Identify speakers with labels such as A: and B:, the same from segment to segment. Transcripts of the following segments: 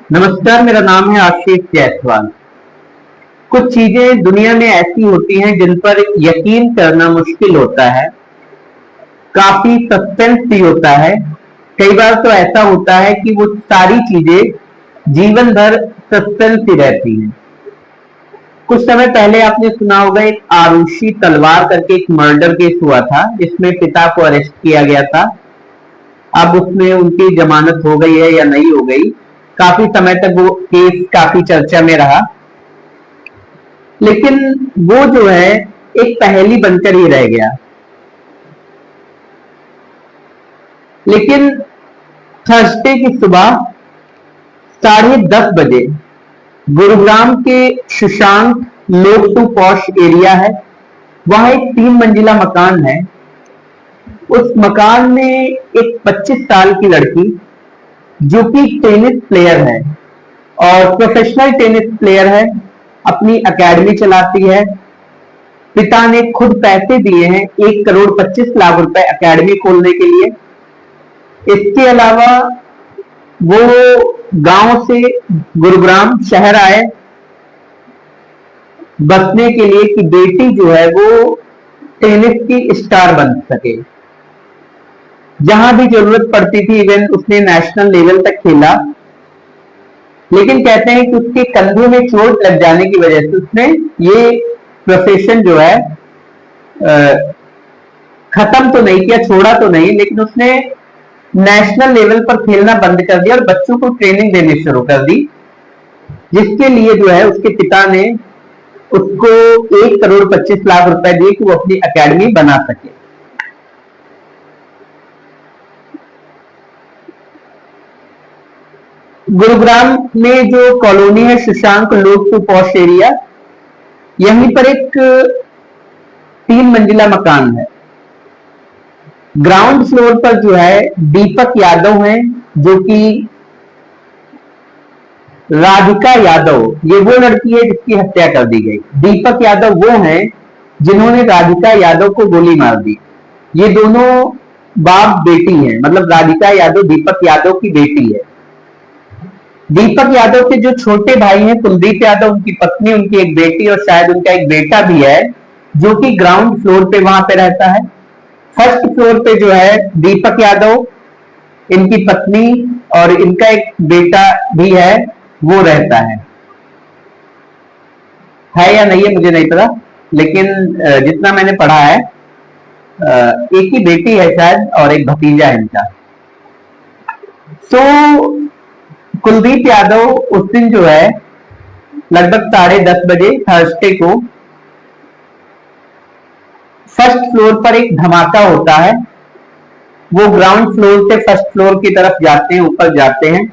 A: नमस्कार, मेरा नाम है आशीष जायसवाल। कुछ चीजें दुनिया में ऐसी होती हैं जिन पर यकीन करना मुश्किल होता है, काफी सस्पेंस भी होता है। कई बार तो ऐसा होता है कि वो सारी चीजें जीवन भर सस्पेंस ही रहती हैं। कुछ समय पहले आपने सुना होगा, एक आरुषि तलवार करके एक मर्डर केस हुआ था जिसमें पिता को अरेस्ट किया गया था। अब उसमें उनकी जमानत हो गई है या नहीं हो गई, काफी समय तक वो केस काफी चर्चा में रहा। लेकिन वो जो है एक पहेली बनकर ही रह गया। लेकिन थर्सडे की सुबह 10:30 बजे गुरुग्राम के सुशांत लोक टू पॉश एरिया है, वहां एक 3 मंजिला मकान है। उस मकान में एक 25 साल की लड़की, जो कि टेनिस प्लेयर है और प्रोफेशनल टेनिस प्लेयर है, अपनी एकेडमी चलाती है। पिता ने खुद पैसे दिए हैं 1,25 लाख रुपए एकेडमी खोलने के लिए। इसके अलावा वो गांव से गुरुग्राम शहर आए बसने के लिए कि बेटी जो है वो टेनिस की स्टार बन सके। जहां भी जरूरत पड़ती थी, इवन उसने नेशनल लेवल तक खेला। लेकिन कहते हैं कि उसके कंधे में चोट लग जाने की वजह से उसने ये प्रोफेशन जो है खत्म तो नहीं किया, छोड़ा तो नहीं, लेकिन उसने नेशनल लेवल पर खेलना बंद कर दिया और बच्चों को ट्रेनिंग देनी शुरू कर दी, जिसके लिए जो है उसके पिता ने उसको 1,25 लाख रुपए दिए कि वो अपनी एकेडमी बना सके। गुरुग्राम में जो कॉलोनी है शशांक लोक टू पॉश एरिया, यहीं पर एक 3 मंजिला मकान है। ग्राउंड फ्लोर पर जो है दीपक यादव हैं, जो कि राधिका यादव, ये वो लड़की है जिसकी हत्या कर दी गई। दीपक यादव वो हैं जिन्होंने राधिका यादव को गोली मार दी। ये दोनों बाप बेटी हैं, मतलब राधिका यादव दीपक यादव की बेटी है। दीपक यादव के जो छोटे भाई हैं कुलदीप यादव, उनकी पत्नी, उनकी एक बेटी और शायद उनका एक बेटा भी है, जो कि ग्राउंड फ्लोर पे वहां पे रहता है। फर्स्ट फ्लोर पे जो है दीपक यादव, इनकी पत्नी और इनका एक बेटा भी है, वो रहता है या नहीं है मुझे नहीं पता, लेकिन जितना मैंने पढ़ा है एक ही बेटी है शायद और एक भतीजा है इनका। तो कुलदीप यादव उस दिन जो है लगभग 10:30 बजे थर्सडे को फर्स्ट फ्लोर पर एक धमाका होता है। वो ग्राउंड फ्लोर से फर्स्ट फ्लोर की तरफ जाते हैं, ऊपर जाते हैं।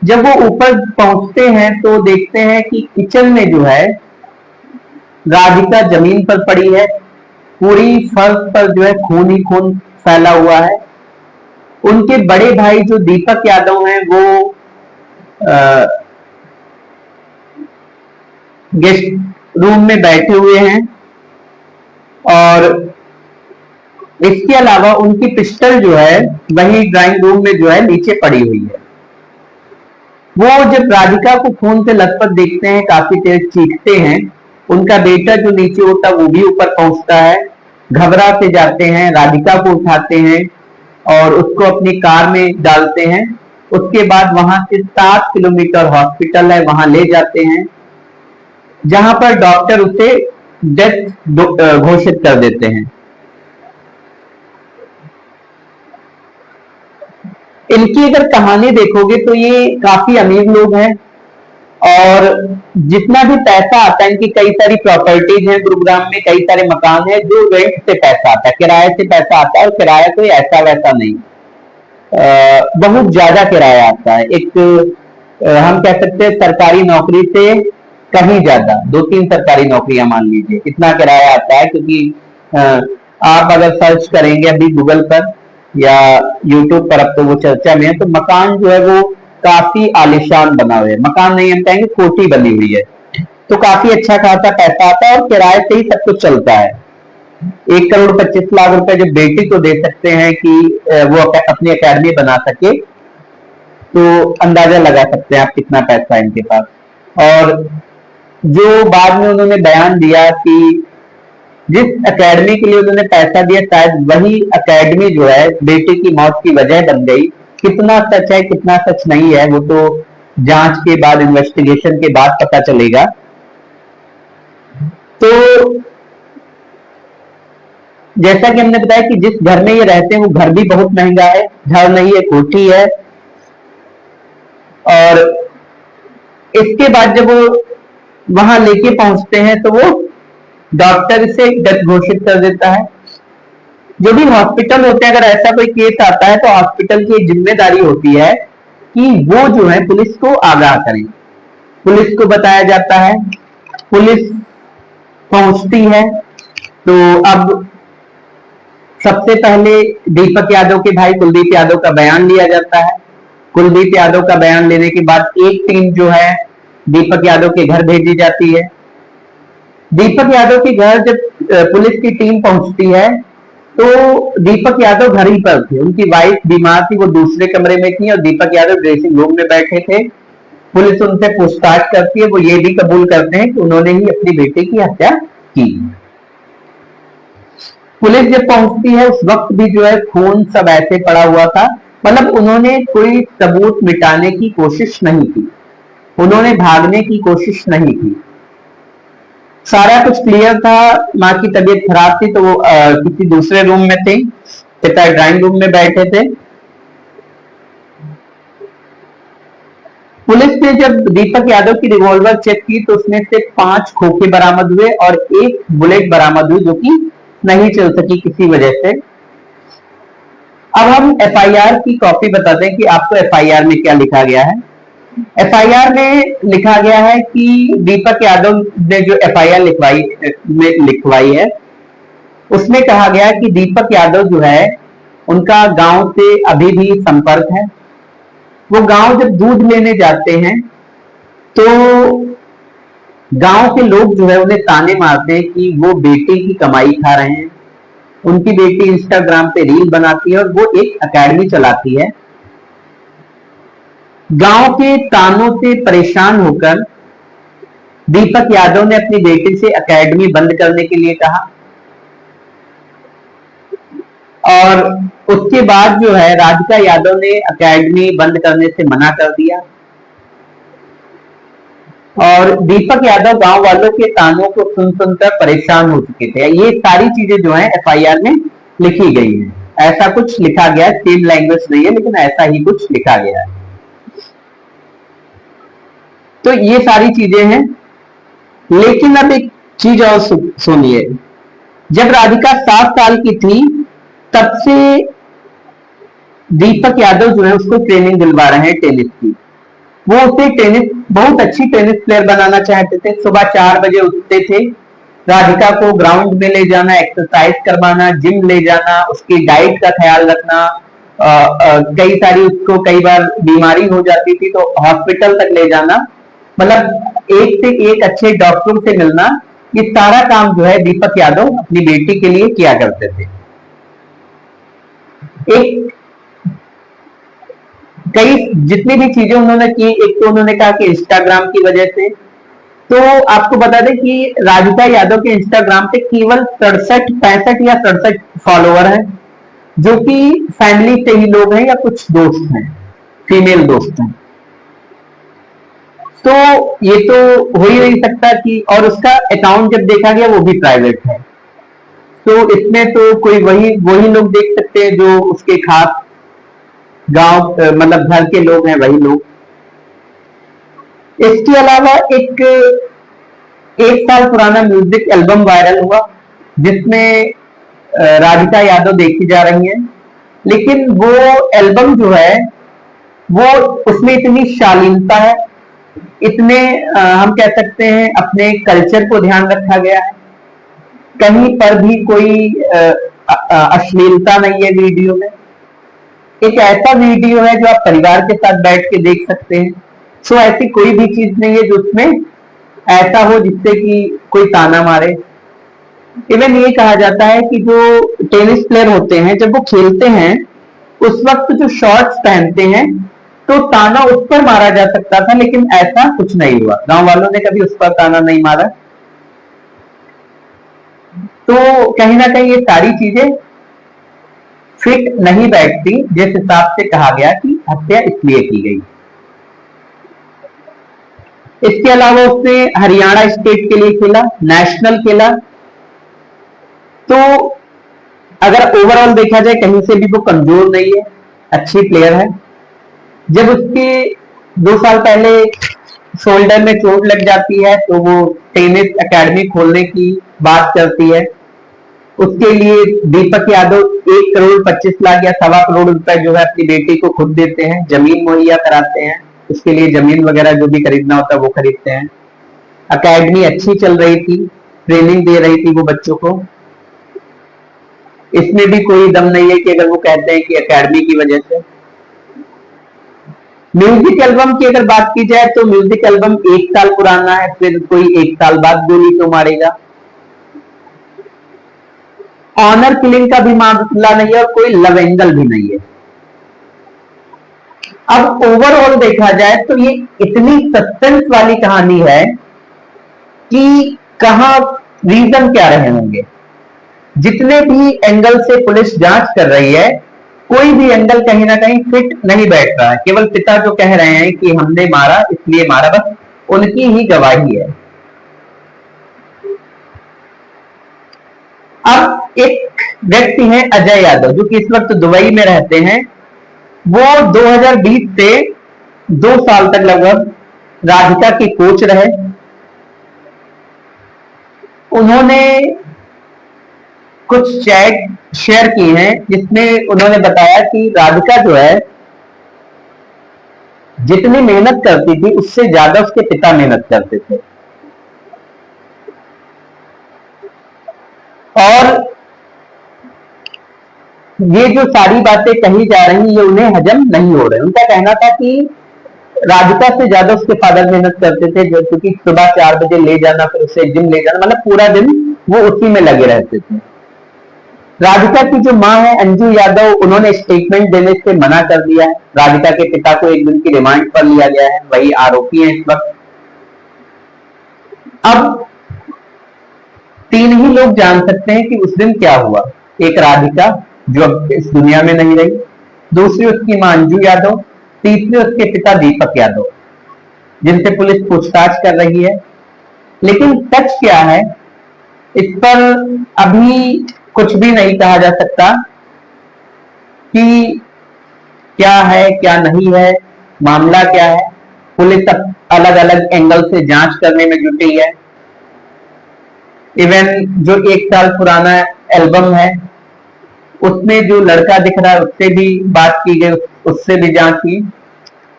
A: जब वो ऊपर पहुंचते हैं तो देखते हैं कि किचन में जो है राधिका जमीन पर पड़ी है, पूरी फर्श पर जो है खून ही खून फैला हुआ है। उनके बड़े भाई जो दीपक यादव हैं वो गेस्ट रूम में बैठे हुए हैं और इसके अलावा उनकी पिस्टल जो है वही ड्राइंग रूम में जो है नीचे पड़ी हुई है। वो जब राधिका को खून से लथपथ देखते हैं, काफी तेज चीखते हैं। उनका बेटा जो नीचे होता है वो भी ऊपर पहुंचता है, घबराते जाते हैं, राधिका को उठाते हैं और उसको अपनी कार में डालते हैं। उसके बाद वहां से 7 किलोमीटर हॉस्पिटल है, वहां ले जाते हैं, जहां पर डॉक्टर उसे डेथ घोषित कर देते हैं। इनकी अगर कहानी देखोगे तो ये काफी अमीर लोग हैं और जितना भी पैसा आता है, इनकी कई सारी प्रॉपर्टीज हैं गुरुग्राम में, कई सारे मकान है जो रेंट से पैसा आता है, किराए से पैसा आता है। और किराया कोई ऐसा वैसा नहीं, बहुत ज्यादा किराया आता है। एक हम कह सकते हैं सरकारी नौकरी से कहीं ज्यादा, 2-3 सरकारी नौकरियां मान लीजिए, इतना किराया आता है। क्योंकि आप अगर सर्च करेंगे अभी गूगल पर या यूट्यूब पर, अब तो वो चर्चा में है, तो मकान जो है वो काफी आलिशान बना हुआ है। मकान नहीं, हम कहेंगे कोठी बनी हुई है, तो काफी अच्छा खासा पैसा आता है और किराए से ही सब कुछ चलता है। 1,25 लाख रुपए जब बेटी को दे सकते हैं कि वो अपनी एकेडमी बना सके, तो अंदाजा लगा सकते हैं आप कितना पैसा है इनके पास। और जो बाद में उन्होंने बयान दिया कि जिस एकेडमी के लिए उन्होंने पैसा दिया शायद वही एकेडमी जो है बेटे की मौत की वजह बन गई। कितना सच है कितना सच नहीं है वो तो जांच के बाद, इन्वेस्टिगेशन के बाद पता चलेगा। तो जैसा कि हमने बताया कि जिस घर में ये रहते हैं वो घर भी बहुत महंगा है, घर नहीं है कोठी है। और इसके बाद जब वो वहां लेके पहुंचते हैं तो वो डॉक्टर से डेथ घोषित कर देता है। जो भी हॉस्पिटल होते हैं, अगर ऐसा कोई केस आता है तो हॉस्पिटल की जिम्मेदारी होती है कि वो जो है पुलिस को आगाह करें। पुलिस को बताया जाता है, पुलिस पहुंचती है। तो अब सबसे पहले दीपक यादव के भाई कुलदीप यादव का बयान लिया जाता है। कुलदीप यादव का बयान लेने के बाद एक टीम जो है दीपक यादव के घर भेजी जाती है। दीपक यादव के घर जब पुलिस की टीम पहुंचती है तो दीपक यादव घर ही पर थे। उनकी वाइफ बीमार थी, वो दूसरे कमरे में थी और दीपक यादव ड्रेसिंग रूम में बैठे थे। पुलिस उनसे पूछताछ करती है, वो ये भी कबूल करते हैं कि उन्होंने ही अपनी बेटे की हत्या की। पुलिस जब पहुंचती है उस वक्त भी जो है खून सब ऐसे पड़ा हुआ था, मतलब उन्होंने कोई सबूत मिटाने की कोशिश नहीं की, उन्होंने भागने की कोशिश नहीं की। सारा कुछ क्लियर था। माँ की तबीयत खराब थी तो वो किसी दूसरे रूम में थे, पिता ड्राइंग रूम में बैठे थे। पुलिस ने जब दीपक यादव की रिवॉल्वर चेक की तो उसमें से 5 खोखे बरामद हुए और 1 बुलेट बरामद हुई जो कि नहीं चल सकी किसी वजह से। अब हम एफआईआर की कॉपी बताते हैं कि आपको एफआईआर में क्या लिखा गया है। एफआईआर में लिखा गया है कि दीपक यादव ने जो एफआईआर लिखवाई है उसमें कहा गया कि दीपक यादव जो है उनका गांव से अभी भी संपर्क है। वो गांव जब दूध लेने जाते हैं तो गांव के लोग जो है उन्हें ताने मारते हैं कि वो बेटे की कमाई खा रहे हैं। उनकी बेटी इंस्टाग्राम पे रील बनाती है और वो एक एकेडमी चलाती है। गांव के तानों से परेशान होकर दीपक यादव ने अपनी बेटी से एकेडमी बंद करने के लिए कहा और उसके बाद जो है राधिका यादव ने एकेडमी बंद करने से मना कर दिया। और दीपक यादव गांव वालों के तानों को सुन सुनकर परेशान हो चुके थे। ये सारी चीजें जो है एफआईआर में लिखी गई है। ऐसा कुछ लिखा गया, सेम लैंग्वेज नहीं है लेकिन ऐसा ही कुछ लिखा गया है। तो ये सारी चीजें हैं। लेकिन अब एक चीज और सुनिए, जब राधिका 7 साल की थी तब से दीपक यादव जो है उसको ट्रेनिंग दिलवा रहे हैं टेनिस की। वो उसे टेनिस, बहुत अच्छी टेनिस प्लेयर बनाना चाहते थे। सुबह 4 बजे उठते थे, राधिका को ग्राउंड में ले जाना, एक्सरसाइज करवाना, जिम ले जाना, उसकी डाइट का ख्याल रखना। कई सारी उसको कई बार बीमारी हो जाती थी तो हॉस्पिटल तक ले जाना, मतलब एक से एक अच्छे डॉक्टर से मिलना, ये सारा काम जो है दीपक यादव अपनी बेटी के लिए किया करते थे। एक कई जितनी भी चीजें उन्होंने की, एक तो उन्होंने कहा कि इंस्टाग्राम की वजह से। तो आपको बता दें कि राधिका यादव के इंस्टाग्राम पे केवल 65 या 67 फॉलोअर हैं, जो कि फैमिली से ही लोग हैं या कुछ दोस्त हैं, फीमेल दोस्त हैं। तो ये तो हो ही नहीं सकता कि, और उसका अकाउंट जब देखा गया वो भी प्राइवेट है। तो इसमें तो कोई वही लोग देख सकते हैं जो उसके खास गांव मतलब घर के लोग हैं, वही लोग। इसके अलावा एक साल पुराना म्यूजिक एल्बम वायरल हुआ जिसमें राधिका यादव देखी जा रही हैं, लेकिन वो एल्बम जो है वो उसमें इतनी शालीनता है, इतने हम कह सकते हैं अपने कल्चर को ध्यान रखा गया है, कहीं पर भी कोई अश्लीलता नहीं है वीडियो में। एक ऐसा वीडियो है जो आप परिवार के साथ बैठ के देख सकते हैं। सो ऐसी कोई भी चीज नहीं है जो उसमें ऐसा हो जिससे कि कोई ताना मारे। इवन ये कहा जाता है कि जो टेनिस प्लेयर होते हैं जब वो खेलते हैं उस वक्त जो शॉर्ट्स पहनते हैं तो ताना उस पर मारा जा सकता था, लेकिन ऐसा कुछ नहीं हुआ। गांव वालों ने कभी उस पर ताना नहीं मारा। तो कहीं ना कहीं ये सारी चीजें फिट नहीं बैठती जिस हिसाब से कहा गया कि हत्या इसलिए की गई। इसके अलावा उसने हरियाणा स्टेट के लिए खेला, नेशनल खेला। तो अगर ओवरऑल देखा जाए कहीं से भी वो कमजोर नहीं है, अच्छी प्लेयर है। जब उसके 2 साल पहले शोल्डर में चोट लग जाती है तो वो टेनिस एकेडमी खोलने की बात करती है। उसके लिए दीपक यादव 1,25,00,000 या 1.25 करोड़ रुपए जो है अपनी बेटी को खुद देते हैं, जमीन मुहैया कराते हैं, उसके लिए जमीन वगैरह जो भी खरीदना होता है वो खरीदते हैं। एकेडमी अच्छी चल रही थी, ट्रेनिंग दे रही थी वो बच्चों को। इसमें भी कोई दम नहीं है कि अगर वो कहते हैं कि एकेडमी की वजह से। म्यूजिक एल्बम की अगर बात की जाए तो म्यूजिक एल्बम 1 साल पुराना है, फिर कोई 1 साल बाद गोली क्यों मारेगा। ऑनर किलिंग का भी मामला नहीं है और कोई लव एंगल भी नहीं है। अब ओवरऑल देखा जाए तो ये इतनी सस्पेंस वाली कहानी है कि कहां रीजन क्या रहे होंगे। जितने भी एंगल से पुलिस जांच कर रही है, कोई भी एंगल कहीं ना कहीं फिट नहीं बैठ रहा है। केवल पिता जो कह रहे हैं कि हमने मारा इसलिए मारा, बस उनकी ही गवाही है। अब एक व्यक्ति हैं अजय यादव जो कि इस वक्त दुबई में रहते हैं। वो 2020 से 2 साल तक लगभग राधिका के कोच रहे। उन्होंने कुछ चैट शेयर की हैं जिसमें उन्होंने बताया कि राधिका जो है जितनी मेहनत करती थी उससे ज्यादा उसके पिता मेहनत करते थे, और ये जो सारी बातें कही जा रही ये उन्हें हजम नहीं हो रहे। उनका कहना था कि राधिका से ज्यादा उसके फादर मेहनत करते थे, जो क्योंकि सुबह 4 बजे ले जाना, फिर उसे जिम ले जाना, मतलब पूरा दिन वो उसी में लगे रहते थे। राधिका की जो मां है अंजू यादव, उन्होंने स्टेटमेंट देने से मना कर दिया है। राधिका के पिता को 1 दिन की रिमांड पर लिया गया है, वही आरोपी है इस वक्त। अब 3 ही लोग जान सकते हैं कि उस दिन क्या हुआ। एक राधिका जो अब इस दुनिया में नहीं रही, दूसरी उसकी मां अंजू यादव, तीसरी उसके पिता दीपक यादव, जिनसे पुलिस पूछताछ कर रही है। लेकिन सच क्या है इस पर अभी कुछ भी नहीं कहा जा सकता कि क्या है क्या नहीं है, मामला क्या है। पुलिस अलग अलग एंगल से जांच करने में जुटी है। इवन जो 1 साल पुराना एल्बम है उसमें जो लड़का दिख रहा है उससे भी बात की गई, उससे भी जांच की।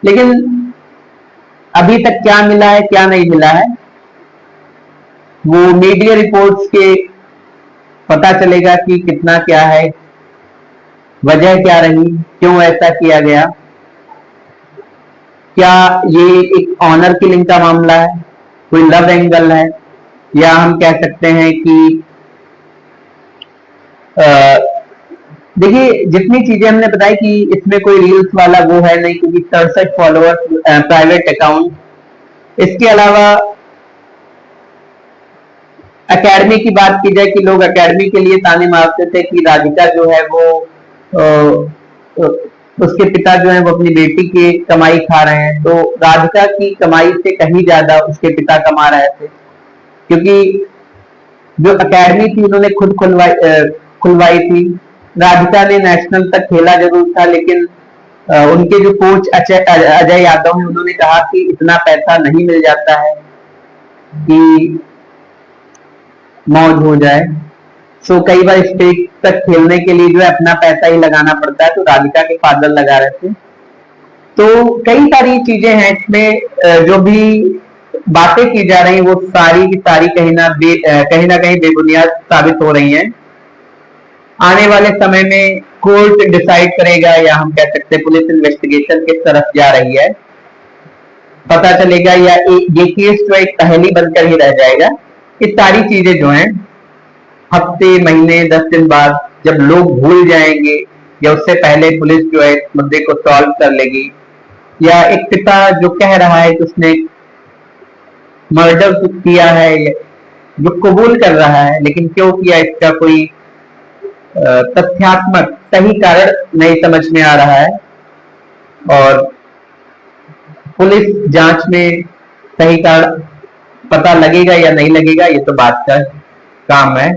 A: लेकिन अभी तक क्या मिला है क्या नहीं मिला है वो मीडिया रिपोर्ट्स के पता चलेगा कि कितना क्या है, वजह क्या रही, क्यों ऐसा किया गया। क्या ये एक ऑनर किलिंग का मामला है, कोई लव एंगल है, या हम कह सकते हैं कि देखिए जितनी चीजें हमने बताई कि इसमें कोई रील्स वाला वो है नहीं, क्योंकि 63 फॉलोअर्स, प्राइवेट अकाउंट। इसके अलावा एकेडमी की बात की जाए कि लोग एकेडमी के लिए ताने मारते थे कि राधिका जो है वो उसके पिता जो है वो अपनी बेटी की कमाई खा रहे हैं। तो राधिका की कमाई से कहीं ज्यादा उसके पिता कमा रहे थे, क्योंकि जो एकेडमी थी उन्होंने खुद खुलवाई थी। राधिका ने नेशनल तक खेला जरूर था, लेकिन उनके जो कोच अजय यादव हैं उन्होंने कहा कि इतना पैसा नहीं मिल जाता है कि मौज हो जाए। सो कई बार स्टेट तक खेलने के लिए जो है अपना पैसा ही लगाना पड़ता है, तो राधिका के फादर लगा रहे थे। तो कई सारी चीजें हैं इसमें, जो भी बातें की जा रही वो सारी की सारी कहीं ना कहीं बेबुनियाद साबित हो रही हैं। आने वाले समय में कोर्ट डिसाइड करेगा, या हम कह सकते हैं पुलिस इन्वेस्टिगेशन किस तरफ जा रही है, पता चलेगा, या ये केस जो एक पहेली बनकर ही रह जाएगा। ये सारी चीजें जो हैं हफ्ते महीने 10 दिन बाद जब लोग भूल जाएंगे, या उससे पहले पुलिस जो है इस मुद्दे को सॉल्व कर लेगी, या एक पिता जो कह रहा है कि उसने मर्डर किया है, जो कबूल कर रहा है, लेकिन क्यों किया इसका कोई तथ्यात्मक सही कारण नहीं समझ में आ रहा है। और पुलिस जांच में सही कारण पता लगेगा या नहीं लगेगा, ये तो बात का काम है।